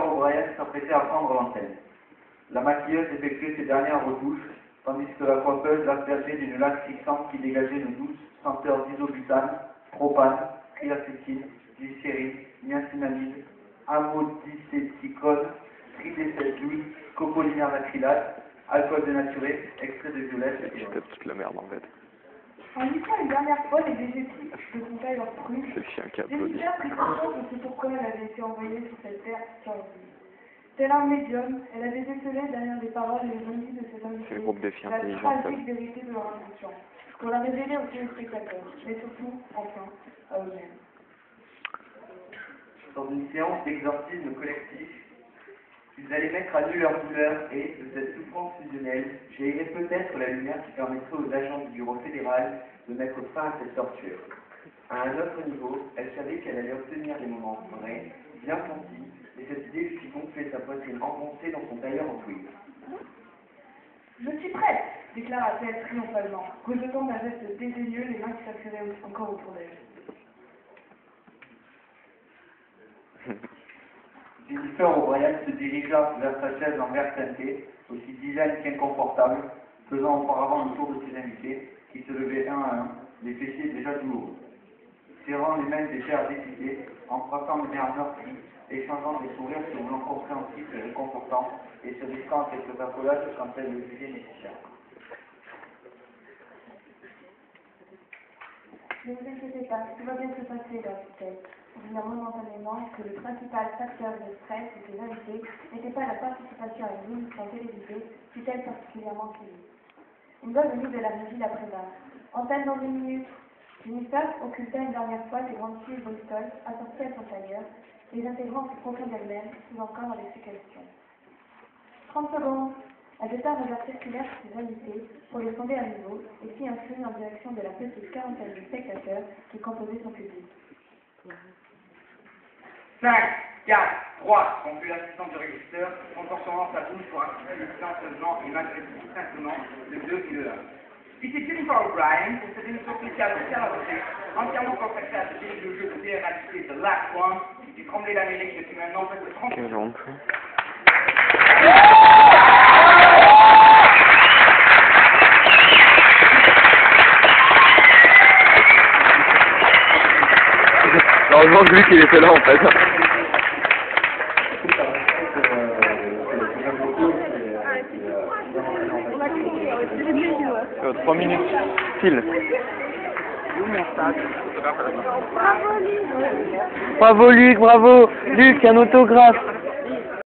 O'Brien s'apprêtait à prendre l'antenne. La maquilleuse effectuait ses dernières retouches, tandis que la coiffeuse l'aspergeait d'une laque fixante qui dégageait une douce senteur d'isobutane, propane, triacétyle, glycérine, niacinamide, amodicéticone, tridécétyle, copolymer d'acrylate, alcool dénaturé, extrait de violette. Je tape toute la merde en fait. En lissant une dernière fois les végétifs de son tailleur cru, C'est le chien qui applaudit. Jennifer prit conscience de ce pourquoi elle avait été envoyée sur cette terre survie. Tel un médium, elle avait décelé derrière les paroles et les indices de ses invités C'est le groupe des filles la intelligentes. tragique vérité de leur inconscient, pour la révéler aux téléspectateurs, mais surtout, enfin, à eux-mêmes. Dans une séance d'exorcisme collectif, ils allaient mettre à nu leur douleur et, de cette souffrance fusionnelle, j'aillerais peut-être la lumière qui permettrait aux agents du bureau fédéral de mettre fin à cette torture. À un autre niveau, elle savait qu'elle allait obtenir des moments vrais, bien sentis, et cette idée lui fit gonfler sa poitrine engoncée dans son tailleur en tweed. Je suis prête, déclara-t-elle triomphalement, rejetant d'un geste dédaigneux les mains qui s'affiraient encore autour d'elle. Jennifer O'Brien se dirigea vers sa chaise en verre teinté, aussi design qu'inconfortable, faisant auparavant le tour de ses invités, qui se levaient un à un, les fessiers déjà douloureux. Serrant les mains des pères décidés, en frappant le nerf meurtri, échangeant des sourires sur blanc compréhensifs et réconfortants, et se risquant quelques accolades quand elle le jugeait nécessaire. Ne vous inquiétez pas, tout va bien se passer, leur dit-elle, en disant momentanément que le principal facteur de stress de ses invités n'était pas la participation à une émission télévisée, fut-elle particulièrement suivie. Une voix venue de la régie la prévint. Antenne dans 1 minute. Jennifer occulta une dernière fois ses grandes filles Bristol, assorties à son tailleur, les intégrant plus profond d'elle-même, sous encore avec ses questions. 30 secondes. Elle jeta un regard circulaire sur ses invités pour les sonder à nouveau et fit un signe en direction de la petite quarantaine de spectateurs qui composaient son public. 5, 4, 3, conclut l'assistante du régisseur, contorsionnant sa bouche pour activer le silence venant et malgré tout simplement le 2 et le 1. Ici Jennifer O'Brien pour cette émission spéciale de Carloté, entièrement consacrée à ce le jeu de télé-réalité de Last One, qui tremblait l'Amérique depuis maintenant près de 30 ans. Heureusement que lui qu'il était là en fait. 3 minutes, pile. Bravo Luc, bravo Luc, un autographe.